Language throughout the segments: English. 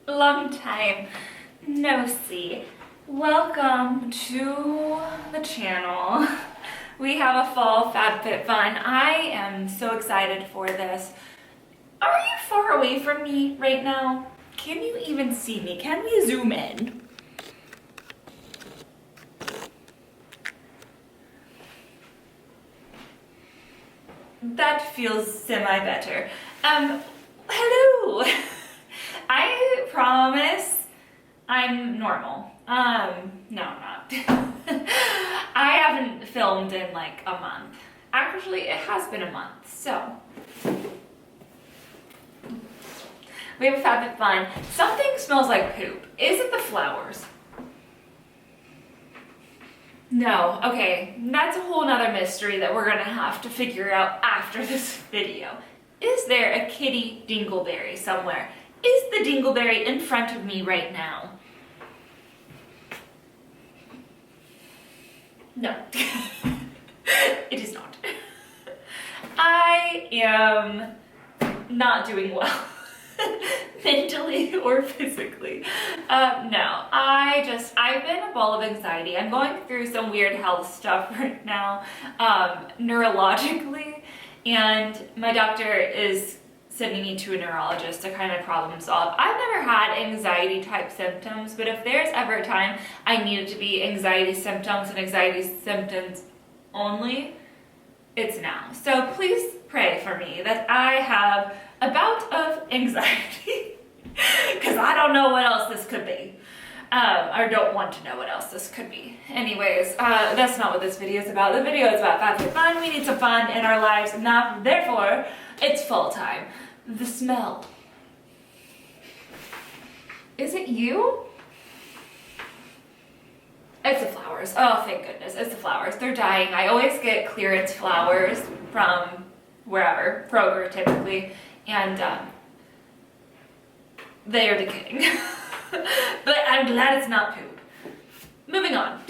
Long time no see. Welcome to the channel. We have a fall FabFitFun. I am so excited for this. Are you far away from me right now? Can you even see me? Can we zoom in? That feels semi-better. Hello! I promise I'm normal. No, I'm not. I haven't filmed in like a month. Actually, it has been a month, so. We have a FabFitFun. Something smells like poop. Is it the flowers? No, okay, that's a whole nother mystery that we're gonna have to figure out after this video. Is there a kitty dingleberry somewhere? Is the dingleberry in front of me right now? No, it is not. I am not doing well, mentally or physically. No, I've been a ball of anxiety. I'm going through some weird health stuff right now, neurologically, and my doctor is sending me to a neurologist to kind of problem solve. I've never had anxiety type symptoms, but if there's ever a time I need it to be anxiety symptoms and anxiety symptoms only, it's now. So please pray for me that I have a bout of anxiety, because I don't know what else this could be. I don't want to know what else this could be. Anyways, that's not what this video is about. The video is about FabFitFun. We need some fun in our lives, and now, therefore, it's fall time. The smell. Is it you? It's the flowers. Oh, thank goodness. It's the flowers. They're dying. I always get clearance flowers from wherever, Kroger typically, and they are decaying. But I'm glad it's not poop. Moving on.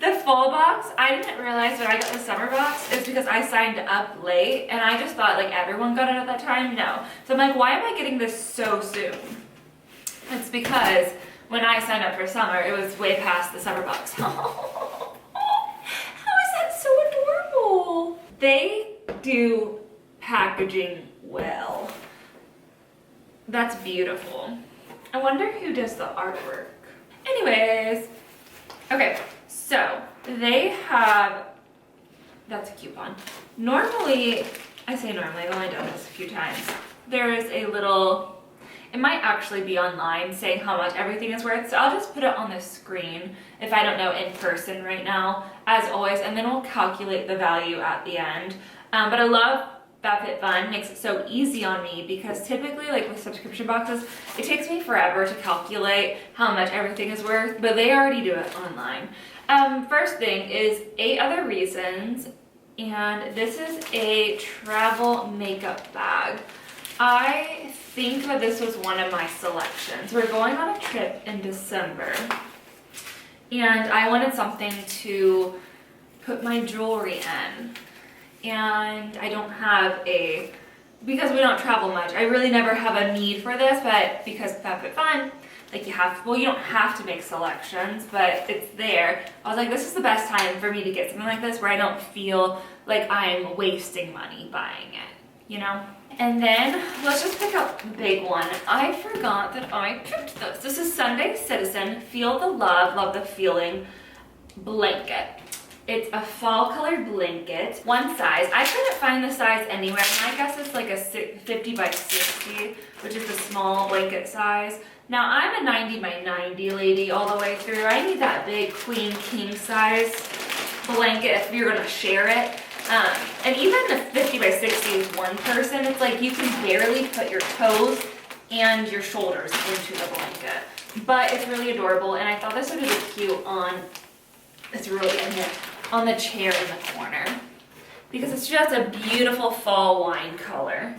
The fall box, I didn't realize when I got the summer box is because I signed up late and I just thought like everyone got it at that time. No. So I'm like, why am I getting this so soon? It's because when I signed up for summer, it was way past the summer box. How is that so adorable? They do packaging well. That's beautiful. I wonder who does the artwork. Anyways, okay, so they have, that's a coupon. Normally, I say normally, I've only done this a few times. There is a little, it might actually be online saying how much everything is worth, so I'll just put it on the screen if I don't know in person right now, as always, and then we'll calculate the value at the end. But I love FabFitFun, makes it so easy on me because typically like with subscription boxes, it takes me forever to calculate how much everything is worth, but they already do it online. First thing is 8 other reasons, and this is a travel makeup bag. I think that this was one of my selections. We're going on a trip in December, and I wanted something to put my jewelry in. And I don't have because we don't travel much, I really never have a need for this, but because FabFitFun, like you don't have to make selections, but it's there. I was like, this is the best time for me to get something like this where I don't feel like I'm wasting money buying it, you know? And then let's just pick up the big one. I forgot that I picked this. This is Sunday Citizen, Feel the Love, Love the Feeling blanket. It's a fall colored blanket, one size. I couldn't find the size anywhere. My guess is like a 50 by 60, which is the small blanket size. Now I'm a 90 by 90 lady all the way through. I need that big queen king size blanket if you're gonna share it. And even the 50 by 60 is one person. It's like you can barely put your toes and your shoulders into the blanket. But it's really adorable, and I thought this would be cute on, it's really in here, on the chair in the corner, because it's just a beautiful fall wine color.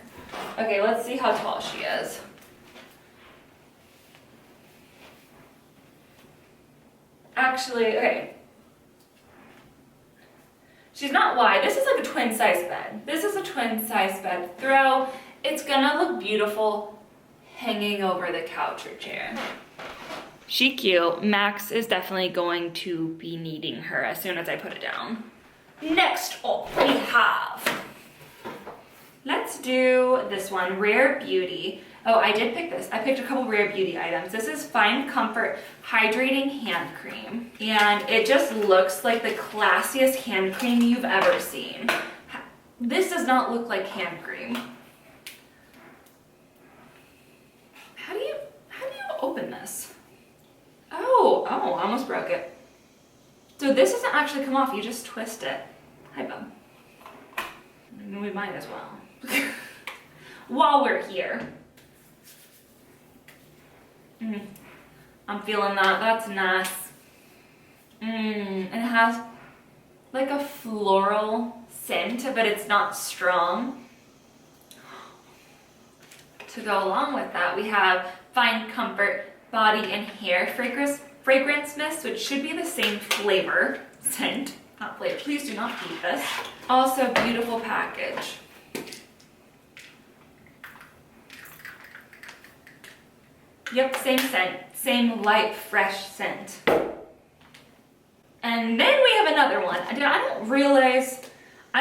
Okay, let's see how tall she is. Actually, okay. She's not wide. This is like a twin size bed. This is a twin size bed throw. It's gonna look beautiful hanging over the couch or chair. She cute. Max is definitely going to be needing her as soon as I put it down. Next up we have, let's do this one, Rare Beauty. Oh, I did pick this. I picked a couple Rare Beauty items. This is Fine Comfort Hydrating Hand Cream. And it just looks like the classiest hand cream you've ever seen. This does not look like hand cream. How do you open this? Oh, I almost broke it. So this doesn't actually come off, you just twist it. Hi, bub. We might as well. While we're here. I'm feeling that, that's nice. It has like a floral scent, but it's not strong. To go along with that, we have Fine Comfort Body and Hair Fragrance Mist, which should be the same flavor, scent, not flavor. Please do not eat this. Also, beautiful package. Yep, same scent, same light, fresh scent. And then we have another one. I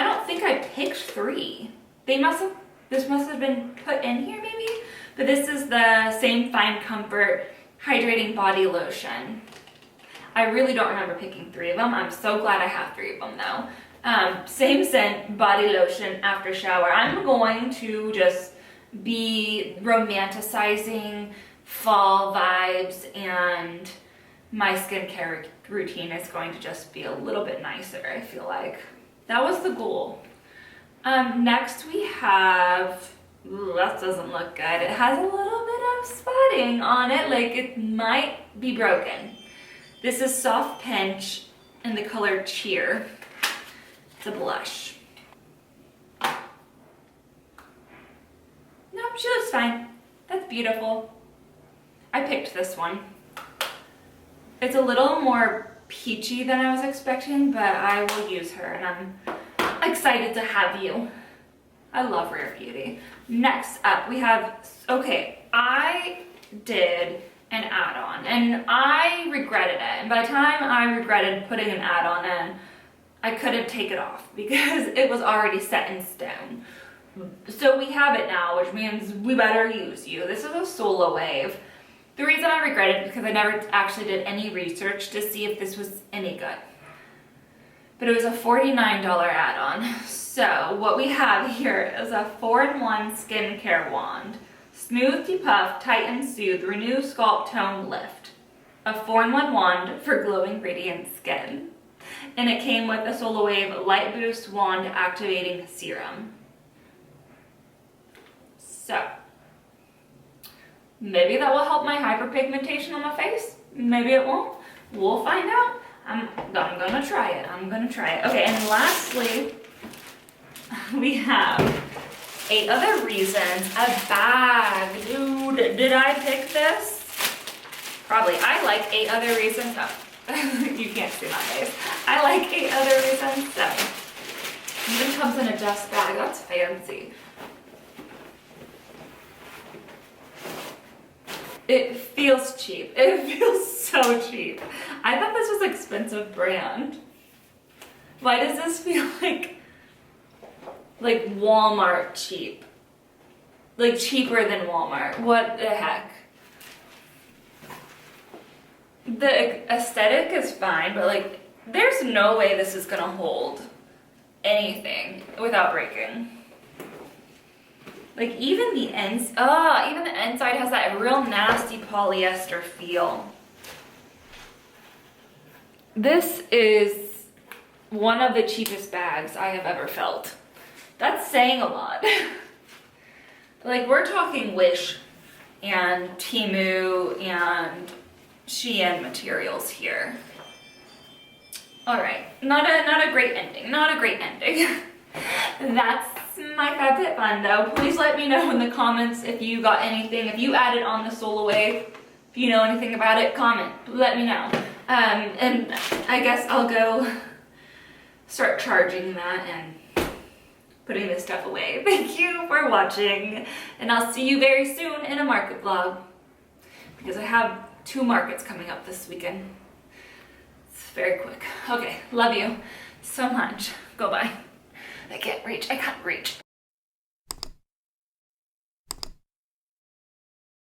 don't think I picked 3. This must have been put in here maybe? But this is the same Fine Comfort Hydrating Body Lotion. I really don't remember picking 3 of them. I'm so glad I have 3 of them though. Same scent, body lotion after shower. I'm going to just be romanticizing fall vibes, and my skincare routine is going to just be a little bit nicer, I feel like. That was the goal. Next we have, ooh, that doesn't look good. It has a little bit of spotting on it, like it might be broken. This is Soft Pinch in the color Cheer. It's a blush. Nope, she looks fine. That's beautiful. I picked this one. It's a little more peachy than I was expecting, but I will use her, and I'm excited to have you. I love Rare Beauty. Next up, we have, okay, I did an add-on, and I regretted it. And by the time I regretted putting an add-on in, I couldn't take it off because it was already set in stone. So we have it now, which means we better use you. This is a Solar Wave. The reason I regret it is because I never actually did any research to see if this was any good. But it was a $49 add-on. So what we have here is a 4-in-1 skincare wand. Smooth, depuff, tighten, soothe, renew, sculpt, tone, lift. A 4-in-1 wand for glowing, radiant skin. And it came with a Solar Wave Light Boost Wand Activating Serum. So, maybe that will help my hyperpigmentation on my face. Maybe it won't. We'll find out. I'm gonna try it. I'm gonna try it. Okay, and lastly, we have 8 Other Reasons. A bag. Dude, did I pick this? Probably. I like 8 Other Reasons. Oh, you can't see my face. I like 8 Other Reasons. So, it even comes in a dust bag. That's fancy. It feels cheap. It feels so cheap. I thought this was an expensive brand. Why does this feel like Walmart cheap? Like cheaper than Walmart. What the heck? The aesthetic is fine, but like there's no way this is gonna hold anything without breaking. Like even the inside has that real nasty polyester feel. This is one of the cheapest bags I have ever felt. That's saying a lot. Like we're talking Wish and Temu and Shein materials here. All right, not a great ending. Not a great ending. That's my FabFitFun though. Please let me know in the comments if you got anything, if you added on the Solar Wave, if you know anything about it, comment, let me know. And I guess I'll go start charging that and putting this stuff away. Thank you for watching, and I'll see you very soon in a market vlog because I have 2 markets coming up this weekend. It's very quick. Okay, love you so much. Go bye. I can't reach.